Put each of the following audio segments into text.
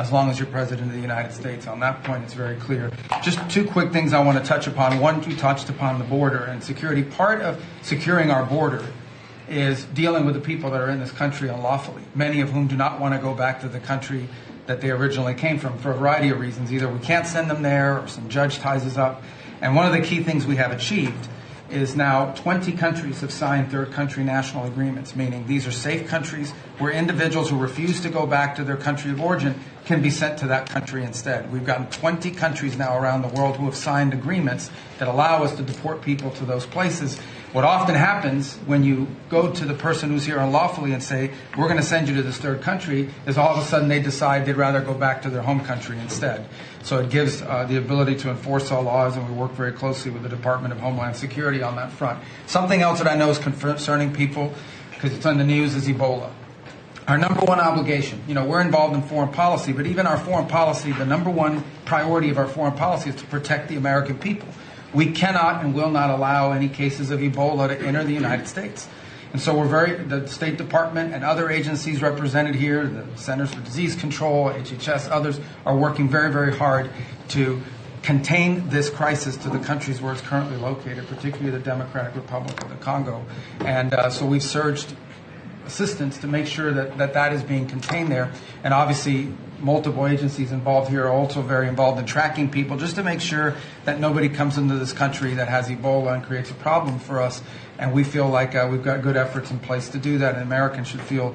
As long as you're president of the United States. On that point, it's very clear. Just 2 quick things I want to touch upon. One, you touched upon the border and security. Part of securing our border is dealing with the people that are in this country unlawfully, many of whom do not want to go back to the country that they originally came from for a variety of reasons. Either we can't send them there or some judge ties us up. And one of the key things we have achieved is now 20 countries have signed third country national agreements, meaning these are safe countries where individuals who refuse to go back to their country of origin can be sent to that country instead. We've gotten 20 countries now around the world who have signed agreements that allow us to deport people to those places. What often happens when you go to the person who's here unlawfully and say, we're going to send you to this third country, is all of a sudden they decide they'd rather go back to their home country instead. So it gives the ability to enforce our laws, and we work very closely with the Department of Homeland Security on that front. Something else that I know is concerning people, because it's on the news, is Ebola. Our number one obligation, we're involved in foreign policy, but even our foreign policy, the number one priority of our foreign policy is to protect the American people. We cannot and will not allow any cases of Ebola to enter the United States. And so the State Department and other agencies represented here, the Centers for Disease Control, HHS, others, are working very, very hard to contain this crisis to the countries where it's currently located, particularly the Democratic Republic of the Congo. And so we've surged assistance to make sure that is being contained there. And obviously, multiple agencies involved here are also very involved in tracking people, just to make sure that nobody comes into this country that has Ebola and creates a problem for us. And we feel like we've got good efforts in place to do that, and Americans should feel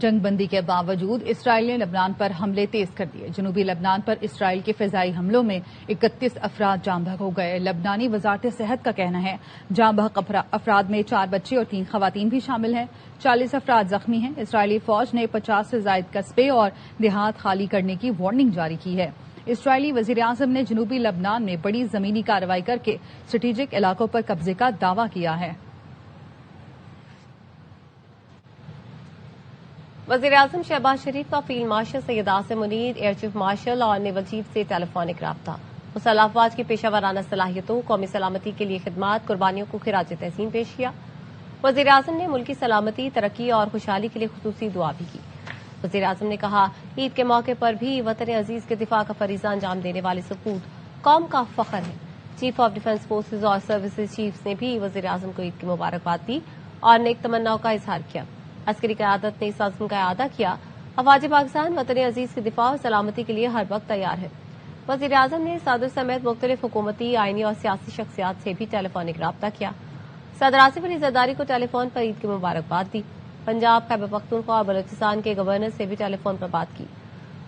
جنگ بندی کے باوجود اسرائیل نے لبنان پر حملے تیز کر دیے. جنوبی لبنان پر اسرائیل کے فضائی حملوں میں 31 افراد جاں بحق ہو گئے. لبنانی وزارت صحت کا کہنا ہے جاں بحق افراد میں 4 بچے اور 3 خواتین بھی شامل ہیں. 40 افراد زخمی ہیں. اسرائیلی فوج نے 50 سے زائد قصبے اور دیہات خالی کرنے کی وارننگ جاری کی ہے. اسرائیلی وزیراعظم نے جنوبی لبنان میں بڑی زمینی کارروائی کر کے اسٹریٹجک علاقوں پر قبضے کا دعویٰ کیا ہے. وزیراعظم شہباز شریف کا field marshal Syed Asim Munir, air chief marshal اور نیول چیف سے ٹیلی فونک رابطہ. مسلح افواج کی پیشہ ورانہ صلاحیتوں، قومی سلامتی کے لیے خدمات، قربانیوں کو خراج تحسین پیش کیا. وزیراعظم نے ملکی سلامتی، ترقی اور خوشحالی کے لیے خصوصی دعا بھی کی. وزیراعظم نے کہا عید کے موقع پر بھی وطن عزیز کے دفاع کا فریضہ انجام دینے والے سپوت قوم کا فخر ہے. چیف آف ڈیفنس فورسز اور سروسز چیفز نے بھی وزیراعظم کو عید کی مبارکباد دی اور نیک تمناؤں کا اظہار کیا. عسکری قیادت نے اس عزم کا اعادہ کیا. افواج پاکستان وطن عزیز کے دفاع اور سلامتی کے لیے ہر وقت تیار ہے. وزیراعظم نے صدر سمیت مختلف حکومتی، آئینی اور سیاسی شخصیات سے بھی ٹیلی فونک رابطہ کیا. صدر آصف علی زرداری کو ٹیلی فون پر عید کی مبارکباد دی. پنجاب، خیبر پختونخوا اور بلوچستان کے گورنر سے بھی ٹیلی فون پر بات کی.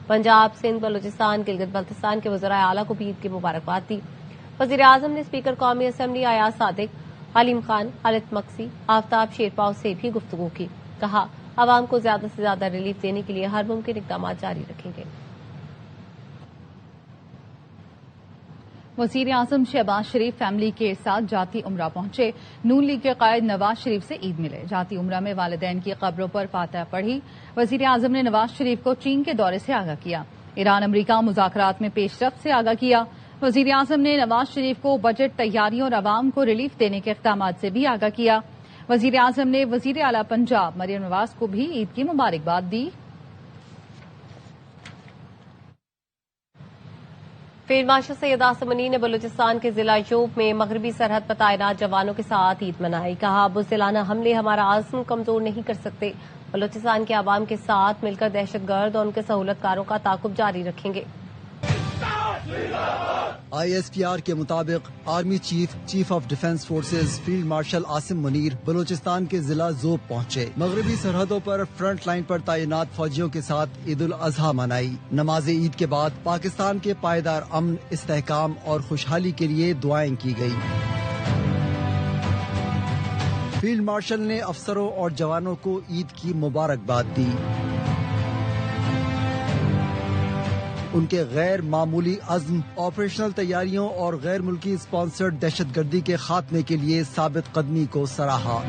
پنجاب، سندھ، بلوچستان، گلگت بلتستان کے وزرائے اعلیٰ کو بھی عید کی مبارکباد دی. وزیراعظم نے اسپیکر قومی اسمبلی ایاز صادق، علیم خان، خالد مکسی، آفتاب شیرپاؤ سے بھی گفتگو کی. کہا عوام کو زیادہ سے زیادہ ریلیف دینے کے لیے ہر ممکن اقدامات جاری رکھیں گے. وزیر اعظم شہباز شریف فیملی کے ساتھ جاتی عمرہ پہنچے. نون لیگ کے قائد نواز شریف سے عید ملے. جاتی عمرہ میں والدین کی قبروں پر فاتحہ پڑھی. وزیر اعظم نے نواز شریف کو چین کے دورے سے آگاہ کیا. ایران امریکہ مذاکرات میں پیش رفت سے آگاہ کیا. وزیر اعظم نے نواز شریف کو بجٹ تیاریوں اور عوام کو ریلیف دینے کے اقدامات سے بھی آگاہ کیا. وزیر اعظم نے وزیر اعلیٰ پنجاب مریم نواز کو بھی عید کی مبارکباد دی. فیلڈ مارشل سید عاصم منیر نے بلوچستان کے ضلع یوب میں مغربی سرحد پر تعینات جوانوں کے ساتھ عید منائی. کہا بزدلانہ حملے ہمارا عزم کمزور نہیں کر سکتے. بلوچستان کے عوام کے ساتھ مل کر دہشت گرد اور ان کے سہولت کاروں کا تعاقب جاری رکھیں گے. ISPR کے مطابق army chief of defence forces field marshal Asim Munir Balochistan کے ضلع زوب پہنچے. مغربی سرحدوں پر فرنٹ لائن پر تعینات فوجیوں کے ساتھ عید الاضحیٰ منائی. نماز عید کے بعد پاکستان کے پائیدار امن، استحکام اور خوشحالی کے لیے دعائیں کی گئی. فیلڈ مارشل نے افسروں اور جوانوں کو عید کی مبارکباد دی. ان کے غیر معمولی عزم، آپریشنل تیاریوں اور غیر ملکی اسپانسرڈ دہشت گردی کے خاتمے کے لیے ثابت قدمی کو سراہا.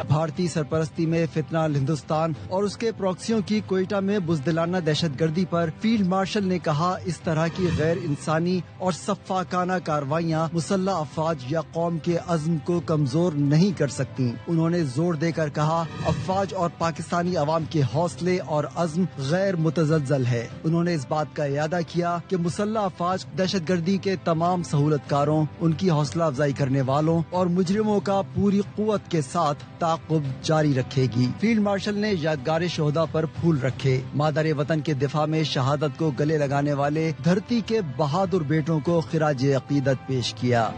بھارتی سرپرستی میں فتنہ ہندوستان اور اس کے پراکسیوں کی کوئٹہ میں بزدلانہ دہشت گردی پر فیلڈ مارشل نے کہا اس طرح کی غیر انسانی اور سفاکانہ کارروائیاں مسلح افواج یا قوم کے عزم کو کمزور نہیں کر سکتی. انہوں نے زور دے کر کہا افواج اور پاکستانی عوام کے حوصلے اور عزم غیر متزلزل ہے. انہوں نے اس بات کا اعادہ کیا کہ مسلح افواج دہشت گردی کے تمام سہولت کاروں، ان کی حوصلہ افزائی کرنے والوں اور مجرموں کا پوری قوت کے ساتھ تعاقب جاری رکھے گی. فیلڈ مارشل نے یادگار شہداء پر پھول رکھے. مادر وطن کے دفاع میں شہادت کو گلے لگانے والے دھرتی کے بہادر بیٹوں کو خراج عقیدت پیش کیا.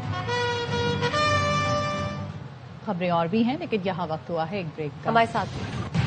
خبریں اور بھی ہیں لیکن یہاں وقت ہوا ہے ایک بریک کا. ہمارے ساتھ